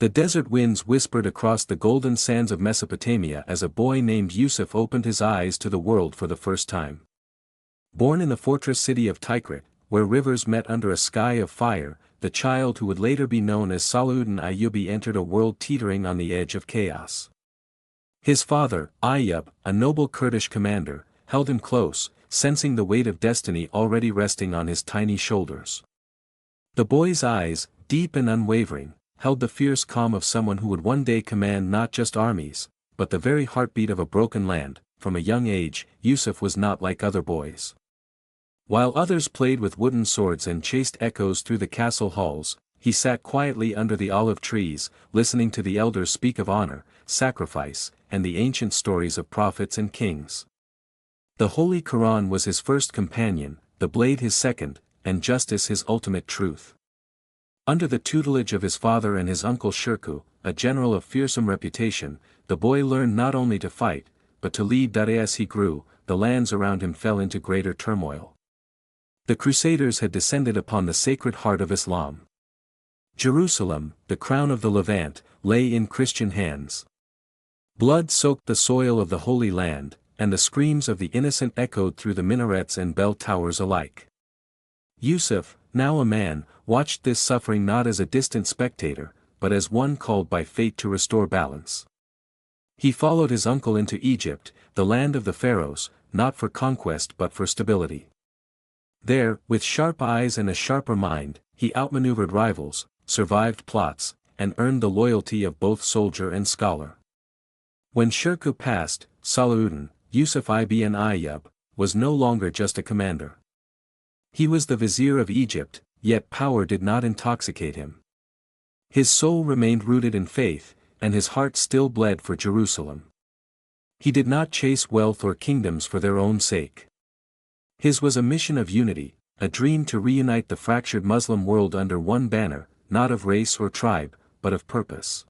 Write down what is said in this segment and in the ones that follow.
The desert winds whispered across the golden sands of Mesopotamia as a boy named Yusuf opened his eyes to the world for the first time. Born in the fortress city of Tikrit, where rivers met under a sky of fire, the child who would later be known as Salahuddin Ayubi entered a world teetering on the edge of chaos. His father, Ayub, a noble Kurdish commander, held him close, sensing the weight of destiny already resting on his tiny shoulders. The boy's eyes, deep and unwavering, held the fierce calm of someone who would one day command not just armies, but the very heartbeat of a broken land. From a young age, Yusuf was not like other boys. While others played with wooden swords and chased echoes through the castle halls, he sat quietly under the olive trees, listening to the elders speak of honor, sacrifice, and the ancient stories of prophets and kings. The Holy Quran was his first companion, the blade his second, and justice his ultimate truth. Under the tutelage of his father and his uncle Shirkuh, a general of fearsome reputation, the boy learned not only to fight, but to lead. As he grew, the lands around him fell into greater turmoil. The Crusaders had descended upon the sacred heart of Islam. Jerusalem, the crown of the Levant, lay in Christian hands. Blood soaked the soil of the Holy Land, and the screams of the innocent echoed through the minarets and bell towers alike. Yusuf, now a man, watched this suffering not as a distant spectator, but as one called by fate to restore balance. He followed his uncle into Egypt, the land of the pharaohs, not for conquest but for stability. There, with sharp eyes and a sharper mind, he outmaneuvered rivals, survived plots, and earned the loyalty of both soldier and scholar. When Shirkuh passed, Salahuddin, Yusuf ibn Ayyub, was no longer just a commander. He was the vizier of Egypt, yet power did not intoxicate him. His soul remained rooted in faith, and his heart still bled for Jerusalem. He did not chase wealth or kingdoms for their own sake. His was a mission of unity, a dream to reunite the fractured Muslim world under one banner, not of race or tribe, but of purpose.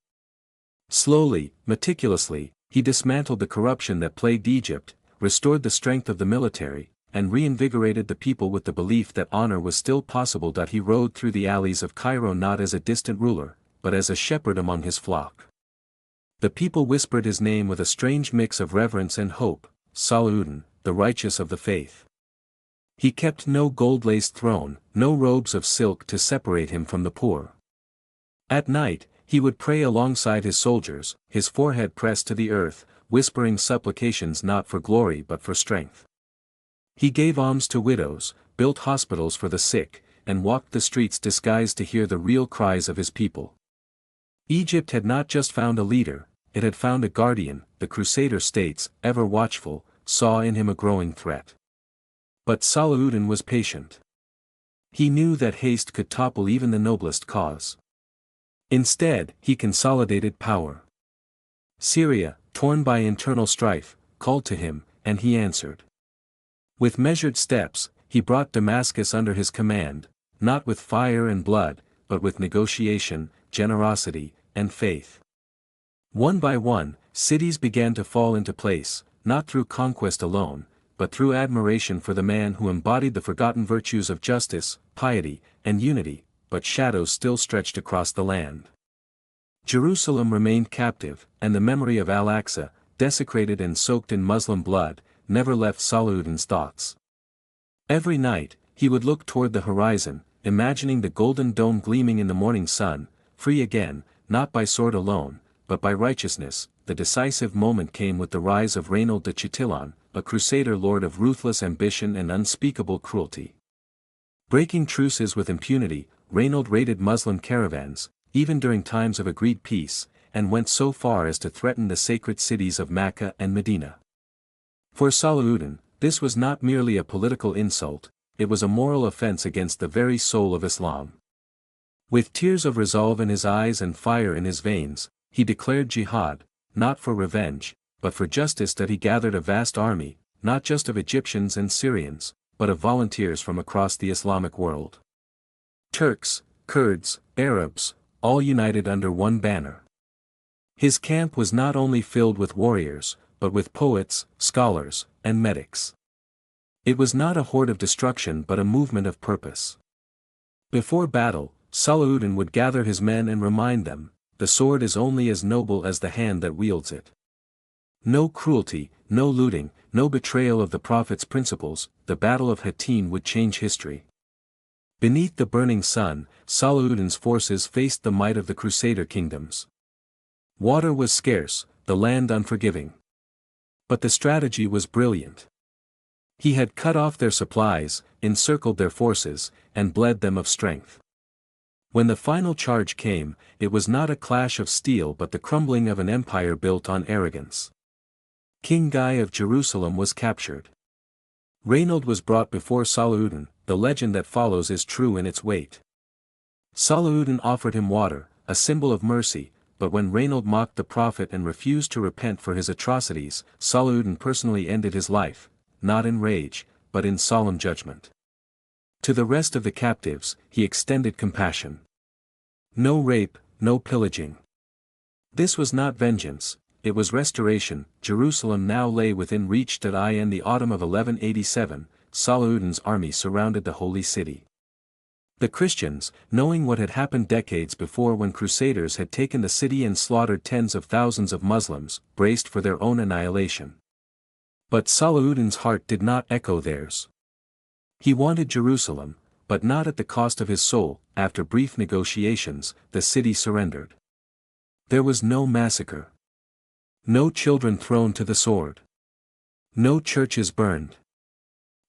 Slowly, meticulously, he dismantled the corruption that plagued Egypt, restored the strength of the military, and reinvigorated the people with the belief that honor was still possible. He rode through the alleys of Cairo not as a distant ruler, but as a shepherd among his flock. The people whispered his name with a strange mix of reverence and hope, Salahuddin, the righteous of the faith. He kept no gold-laced throne, no robes of silk to separate him from the poor. At night, he would pray alongside his soldiers, his forehead pressed to the earth, whispering supplications not for glory but for strength. He gave alms to widows, built hospitals for the sick, and walked the streets disguised to hear the real cries of his people. Egypt had not just found a leader, it had found a guardian. The Crusader states, ever watchful, saw in him a growing threat. But Salahuddin was patient. He knew that haste could topple even the noblest cause. Instead, he consolidated power. Syria, torn by internal strife, called to him, and he answered. With measured steps, he brought Damascus under his command, not with fire and blood, but with negotiation, generosity, and faith. One by one, cities began to fall into place, not through conquest alone, but through admiration for the man who embodied the forgotten virtues of justice, piety, and unity. But shadows still stretched across the land. Jerusalem remained captive, and the memory of Al-Aqsa, desecrated and soaked in Muslim blood, never left Salahuddin's thoughts. Every night, he would look toward the horizon, imagining the golden dome gleaming in the morning sun, free again, not by sword alone, but by righteousness. The decisive moment came with the rise of Reynold de Chatillon, a crusader lord of ruthless ambition and unspeakable cruelty. Breaking truces with impunity, Reynold raided Muslim caravans, even during times of agreed peace, and went so far as to threaten the sacred cities of Mecca and Medina. For Salahuddin, this was not merely a political insult, it was a moral offense against the very soul of Islam. With tears of resolve in his eyes and fire in his veins, he declared jihad, not for revenge, but for justice. He gathered a vast army, not just of Egyptians and Syrians, but of volunteers from across the Islamic world. Turks, Kurds, Arabs, all united under one banner. His camp was not only filled with warriors, but with poets, scholars, and medics. It was not a horde of destruction but a movement of purpose. Before battle, Salahuddin would gather his men and remind them, the sword is only as noble as the hand that wields it. No cruelty, no looting, no betrayal of the Prophet's principles, the Battle of Hattin would change history. Beneath the burning sun, Salahuddin's forces faced the might of the Crusader kingdoms. Water was scarce, the land unforgiving. But the strategy was brilliant. He had cut off their supplies, encircled their forces, and bled them of strength. When the final charge came, it was not a clash of steel but the crumbling of an empire built on arrogance. King Guy of Jerusalem was captured. Reynold was brought before Salahuddin. The legend that follows is true in its weight. Salahuddin offered him water, a symbol of mercy, but when Reynold mocked the Prophet and refused to repent for his atrocities, Salahuddin personally ended his life, not in rage, but in solemn judgment. To the rest of the captives, he extended compassion. No rape, no pillaging. This was not vengeance, it was restoration. Jerusalem now lay within reach. In the autumn of 1187, Salahuddin's army surrounded the holy city. The Christians, knowing what had happened decades before when Crusaders had taken the city and slaughtered tens of thousands of Muslims, braced for their own annihilation. But Salahuddin's heart did not echo theirs. He wanted Jerusalem, but not at the cost of his soul. After brief negotiations, the city surrendered. There was no massacre. No children thrown to the sword. No churches burned.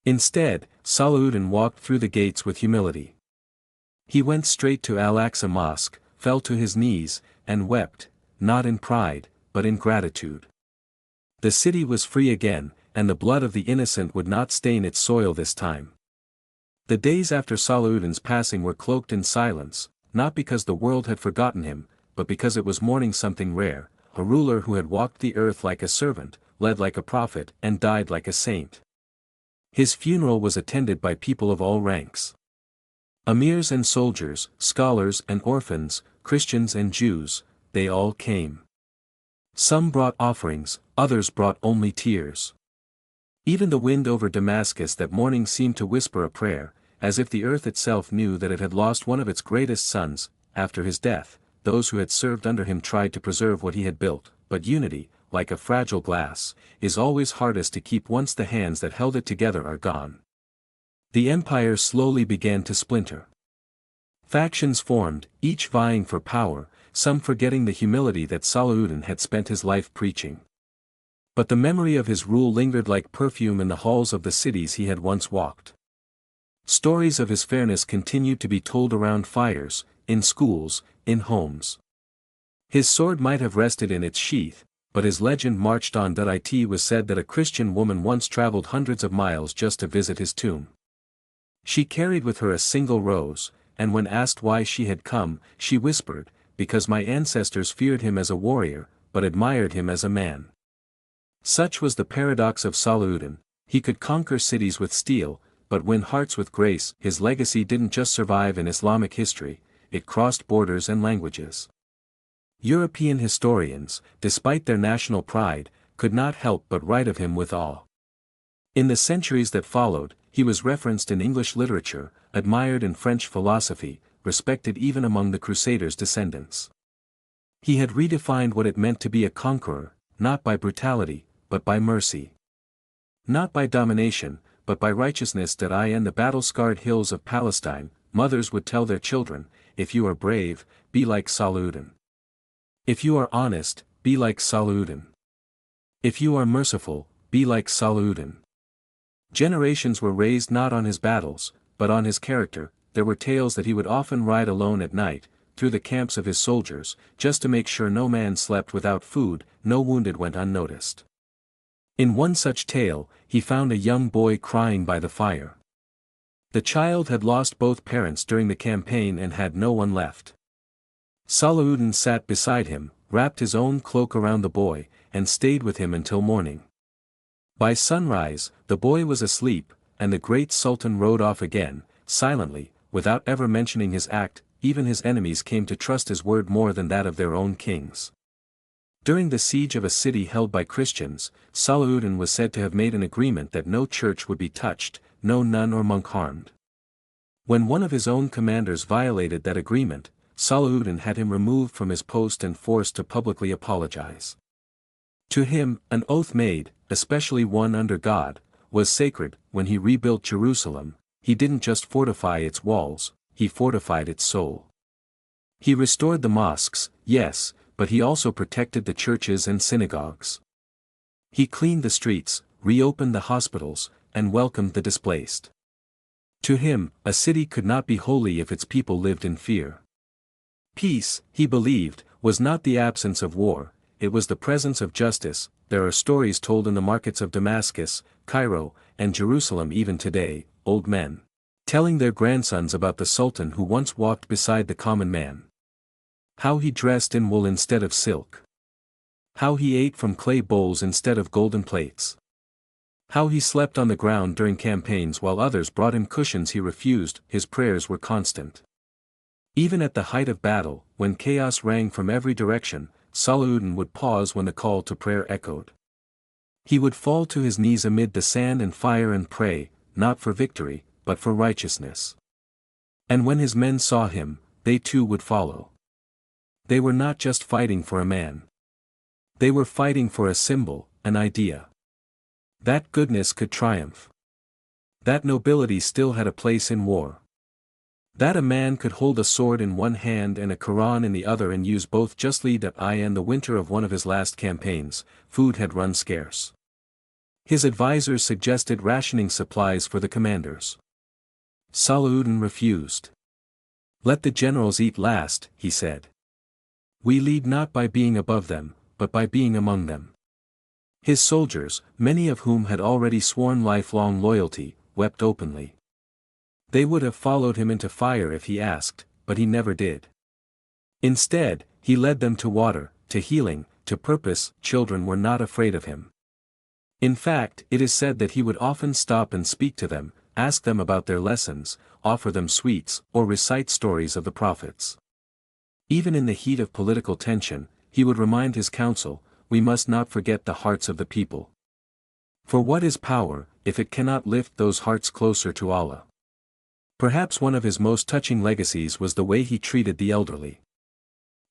Instead, Salahuddin walked through the gates with humility. He went straight to Al-Aqsa Mosque, fell to his knees, and wept, not in pride, but in gratitude. The city was free again, and the blood of the innocent would not stain its soil this time. The days after Salahuddin's passing were cloaked in silence, not because the world had forgotten him, but because it was mourning something rare, a ruler who had walked the earth like a servant, led like a prophet, and died like a saint. His funeral was attended by people of all ranks. Emirs and soldiers, scholars and orphans, Christians and Jews, they all came. Some brought offerings, others brought only tears. Even the wind over Damascus that morning seemed to whisper a prayer, as if the earth itself knew that it had lost one of its greatest sons. After his death, those who had served under him tried to preserve what he had built, but unity, like a fragile glass, is always hardest to keep once the hands that held it together are gone. The empire slowly began to splinter. Factions formed, each vying for power, some forgetting the humility that Salahuddin had spent his life preaching. But the memory of his rule lingered like perfume in the halls of the cities he had once walked. Stories of his fairness continued to be told around fires, in schools, in homes. His sword might have rested in its sheath, but his legend marched on. It was said that a Christian woman once traveled hundreds of miles just to visit his tomb. She carried with her a single rose, and when asked why she had come, she whispered, "Because my ancestors feared him as a warrior, but admired him as a man." Such was the paradox of Salahuddin. He could conquer cities with steel, but win hearts with grace. His legacy didn't just survive in Islamic history, it crossed borders and languages. European historians, despite their national pride, could not help but write of him with awe. In the centuries that followed, he was referenced in English literature, admired in French philosophy, respected even among the Crusaders' descendants. He had redefined what it meant to be a conqueror, not by brutality, but by mercy. Not by domination, but by righteousness. In the battle-scarred hills of Palestine, mothers would tell their children, "If you are brave, be like Salahuddin. If you are honest, be like Salahuddin. If you are merciful, be like Salahuddin." Generations were raised not on his battles, but on his character. There were tales that he would often ride alone at night, through the camps of his soldiers, just to make sure no man slept without food, no wounded went unnoticed. In one such tale, he found a young boy crying by the fire. The child had lost both parents during the campaign and had no one left. Salahuddin sat beside him, wrapped his own cloak around the boy, and stayed with him until morning. By sunrise, the boy was asleep, and the great Sultan rode off again, silently, without ever mentioning his act. Even his enemies came to trust his word more than that of their own kings. During the siege of a city held by Christians, Salahuddin was said to have made an agreement that no church would be touched, no nun or monk harmed. When one of his own commanders violated that agreement, Salahuddin had him removed from his post and forced to publicly apologize. To him, an oath made, especially one under God, was sacred. When he rebuilt Jerusalem, he didn't just fortify its walls, he fortified its soul. He restored the mosques, yes, but he also protected the churches and synagogues. He cleaned the streets, reopened the hospitals, and welcomed the displaced. To him, a city could not be holy if its people lived in fear. Peace, he believed, was not the absence of war, it was the presence of justice. There are stories told in the markets of Damascus, Cairo, and Jerusalem even today, old men telling their grandsons about the Sultan who once walked beside the common man. How he dressed in wool instead of silk. How he ate from clay bowls instead of golden plates. How he slept on the ground during campaigns while others brought him cushions he refused. His prayers were constant. Even at the height of battle, when chaos rang from every direction, Salahuddin would pause when the call to prayer echoed. He would fall to his knees amid the sand and fire and pray, not for victory, but for righteousness. And when his men saw him, they too would follow. They were not just fighting for a man. They were fighting for a symbol, an idea. That goodness could triumph. That nobility still had a place in war. That a man could hold a sword in one hand and a Quran in the other and use both justly. That in the winter of one of his last campaigns, food had run scarce. His advisors suggested rationing supplies for the commanders. Salahuddin refused. Let the generals eat last, he said. We lead not by being above them, but by being among them. His soldiers, many of whom had already sworn lifelong loyalty, wept openly. They would have followed him into fire if he asked, but he never did. Instead, he led them to water, to healing, to purpose. Children were not afraid of him. In fact, it is said that he would often stop and speak to them, ask them about their lessons, offer them sweets, or recite stories of the prophets. Even in the heat of political tension, he would remind his council, we must not forget the hearts of the people. For what is power, if it cannot lift those hearts closer to Allah? Perhaps one of his most touching legacies was the way he treated the elderly.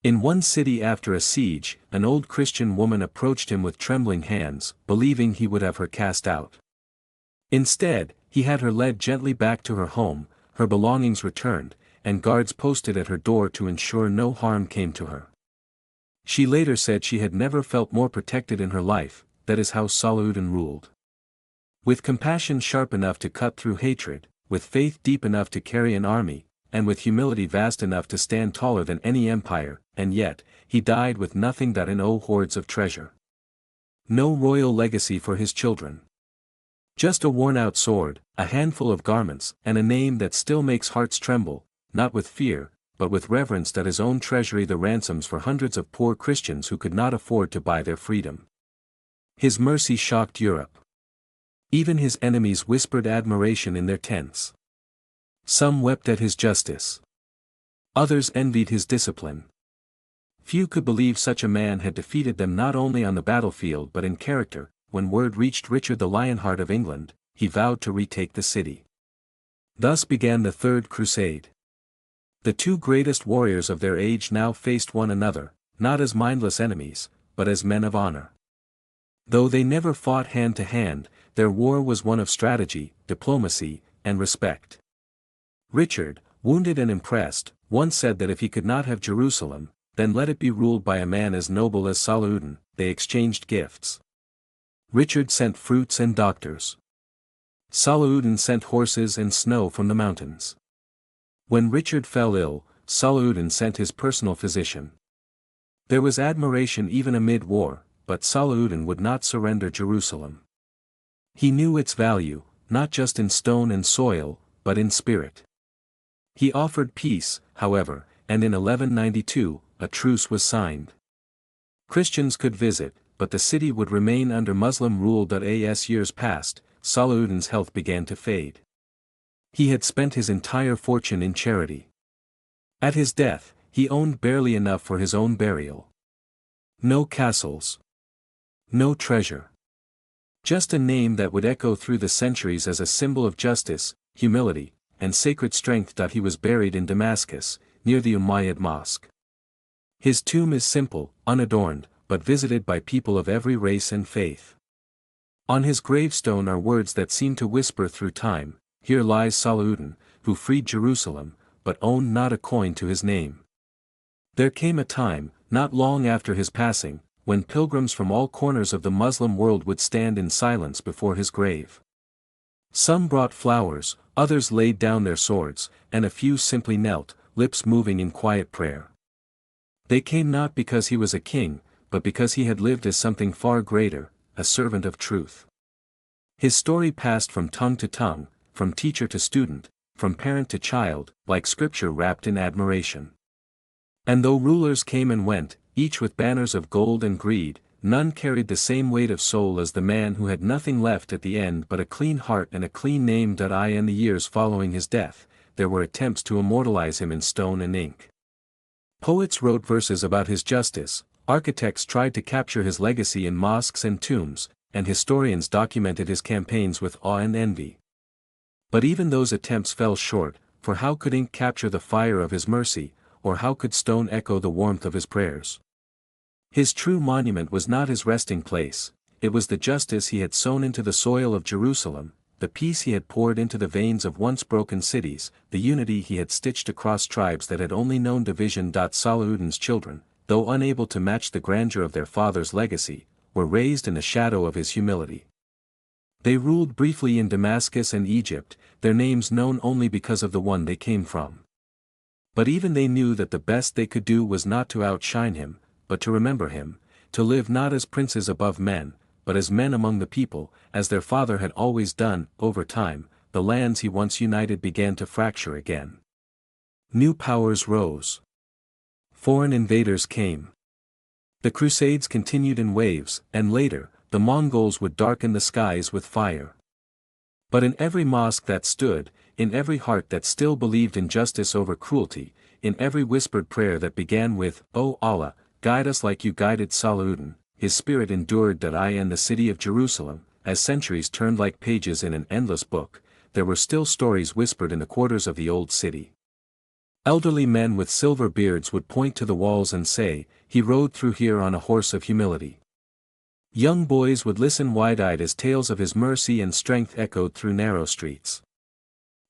In one city after a siege, an old Christian woman approached him with trembling hands, believing he would have her cast out. Instead, he had her led gently back to her home, her belongings returned, and guards posted at her door to ensure no harm came to her. She later said she had never felt more protected in her life. That is how Salahuddin ruled. With compassion sharp enough to cut through hatred, with faith deep enough to carry an army, and with humility vast enough to stand taller than any empire, and yet, he died with nothing but hoards of treasure. No royal legacy for his children. Just a worn-out sword, a handful of garments, and a name that still makes hearts tremble, not with fear, but with reverence. At his own treasury the ransoms for hundreds of poor Christians who could not afford to buy their freedom. His mercy shocked Europe. Even his enemies whispered admiration in their tents. Some wept at his justice. Others envied his discipline. Few could believe such a man had defeated them not only on the battlefield but in character. When word reached Richard the Lionheart of England, he vowed to retake the city. Thus began the Third Crusade. The two greatest warriors of their age now faced one another, not as mindless enemies, but as men of honor. Though they never fought hand to hand, their war was one of strategy, diplomacy, and respect. Richard, wounded and impressed, once said that if he could not have Jerusalem, then let it be ruled by a man as noble as Salahuddin. They exchanged gifts. Richard sent fruits and doctors. Salahuddin sent horses and snow from the mountains. When Richard fell ill, Salahuddin sent his personal physician. There was admiration even amid war, but Salahuddin would not surrender Jerusalem. He knew its value, not just in stone and soil, but in spirit. He offered peace, however, and in 1192, a truce was signed. Christians could visit, but the city would remain under Muslim rule. As years passed, Salahuddin's health began to fade. He had spent his entire fortune in charity. At his death, he owned barely enough for his own burial. No castles. No treasure. Just a name that would echo through the centuries as a symbol of justice, humility, and sacred strength. He was buried in Damascus, near the Umayyad Mosque. His tomb is simple, unadorned, but visited by people of every race and faith. On his gravestone are words that seem to whisper through time, "Here lies Salahuddin, who freed Jerusalem, but owned not a coin to his name." There came a time, not long after his passing, when pilgrims from all corners of the Muslim world would stand in silence before his grave. Some brought flowers, others laid down their swords, and a few simply knelt, lips moving in quiet prayer. They came not because he was a king, but because he had lived as something far greater, a servant of truth. His story passed from tongue to tongue, from teacher to student, from parent to child, like scripture wrapped in admiration. And though rulers came and went, each with banners of gold and greed, none carried the same weight of soul as the man who had nothing left at the end but a clean heart and a clean name. In the years following his death, there were attempts to immortalize him in stone and ink. Poets wrote verses about his justice, architects tried to capture his legacy in mosques and tombs, and historians documented his campaigns with awe and envy. But even those attempts fell short, for how could ink capture the fire of his mercy, or how could stone echo the warmth of his prayers? His true monument was not his resting place, it was the justice he had sown into the soil of Jerusalem, the peace he had poured into the veins of once broken cities, the unity he had stitched across tribes that had only known division. Salahuddin's children, though unable to match the grandeur of their father's legacy, were raised in the shadow of his humility. They ruled briefly in Damascus and Egypt, their names known only because of the one they came from. But even they knew that the best they could do was not to outshine him, but to remember him, to live not as princes above men, but as men among the people, as their father had always done. Over time, the lands he once united began to fracture again. New powers rose. Foreign invaders came. The Crusades continued in waves, and later, the Mongols would darken the skies with fire. But in every mosque that stood, in every heart that still believed in justice over cruelty, in every whispered prayer that began with, "O Allah, guide us like you guided Salahuddin," his spirit endured. In the city of Jerusalem, as centuries turned like pages in an endless book, there were still stories whispered in the quarters of the old city. Elderly men with silver beards would point to the walls and say, "He rode through here on a horse of humility." Young boys would listen wide-eyed as tales of his mercy and strength echoed through narrow streets.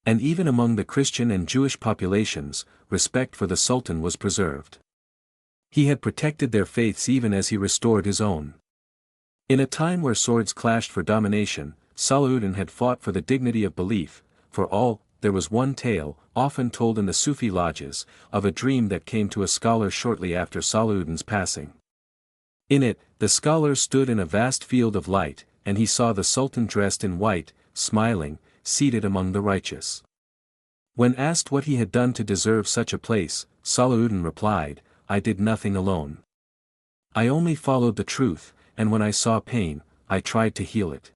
And even among the Christian and Jewish populations, respect for the Sultan was preserved. He had protected their faiths even as he restored his own. In a time where swords clashed for domination, Salahuddin had fought for the dignity of belief. For all, there was one tale, often told in the Sufi lodges, of a dream that came to a scholar shortly after Salahuddin's passing. In it, the scholar stood in a vast field of light, and he saw the Sultan dressed in white, smiling, seated among the righteous. When asked what he had done to deserve such a place, Salahuddin replied, "I did nothing alone. I only followed the truth, and when I saw pain, I tried to heal it.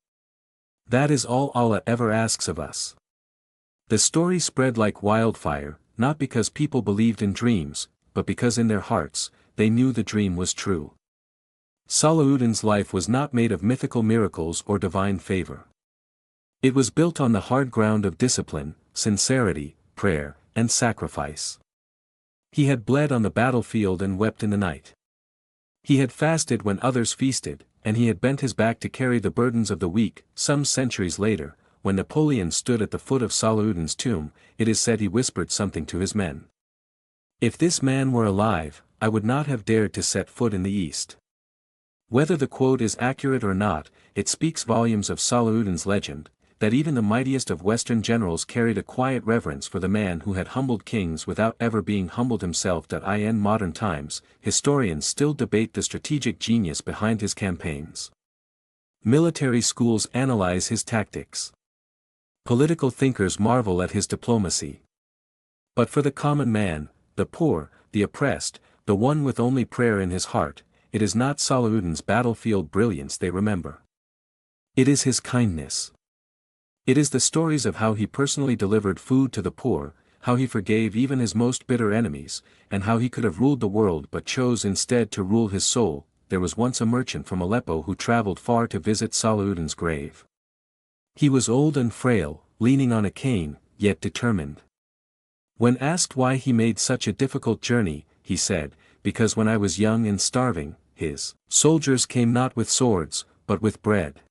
That is all Allah ever asks of us." The story spread like wildfire, not because people believed in dreams, but because in their hearts, they knew the dream was true. Salahuddin's life was not made of mythical miracles or divine favor. It was built on the hard ground of discipline, sincerity, prayer, and sacrifice. He had bled on the battlefield and wept in the night. He had fasted when others feasted, and he had bent his back to carry the burdens of the weak. Some centuries later, when Napoleon stood at the foot of Salahuddin's tomb, it is said he whispered something to his men. "If this man were alive, I would not have dared to set foot in the East." Whether the quote is accurate or not, it speaks volumes of Salahuddin's legend, that even the mightiest of Western generals carried a quiet reverence for the man who had humbled kings without ever being humbled himself. In modern times, historians still debate the strategic genius behind his campaigns. Military schools analyze his tactics. Political thinkers marvel at his diplomacy. But for the common man, the poor, the oppressed, the one with only prayer in his heart, it is not Salahuddin's battlefield brilliance they remember. It is his kindness. It is the stories of how he personally delivered food to the poor, how he forgave even his most bitter enemies, and how he could have ruled the world but chose instead to rule his soul. There was once a merchant from Aleppo who traveled far to visit Salahuddin's grave. He was old and frail, leaning on a cane, yet determined. When asked why he made such a difficult journey, he said, "Because when I was young and starving, his soldiers came not with swords, but with bread.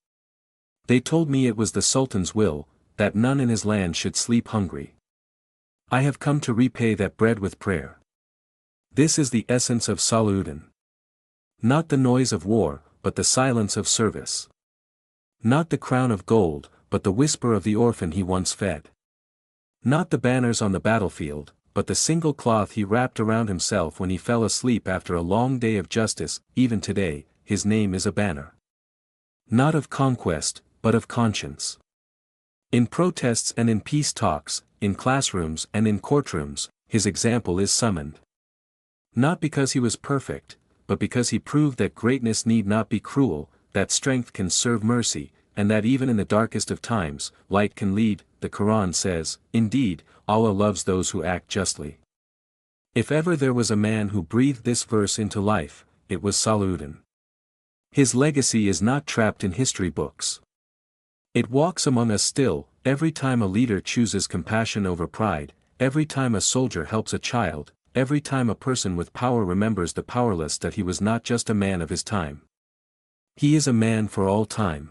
They told me it was the Sultan's will, that none in his land should sleep hungry. I have come to repay that bread with prayer." This is the essence of Salahuddin. Not the noise of war, but the silence of service. Not the crown of gold, but the whisper of the orphan he once fed. Not the banners on the battlefield, but the single cloth he wrapped around himself when he fell asleep after a long day of justice. Even today, his name is a banner. Not of conquest, but of conscience. In protests and in peace talks, in classrooms and in courtrooms, his example is summoned. Not because he was perfect, but because he proved that greatness need not be cruel, that strength can serve mercy, and that even in the darkest of times, light can lead. The Quran says, "Indeed, Allah loves those who act justly." If ever there was a man who breathed this verse into life, it was Salahuddin. His legacy is not trapped in history books. It walks among us still, every time a leader chooses compassion over pride, every time a soldier helps a child, every time a person with power remembers the powerless, that he was not just a man of his time. He is a man for all time.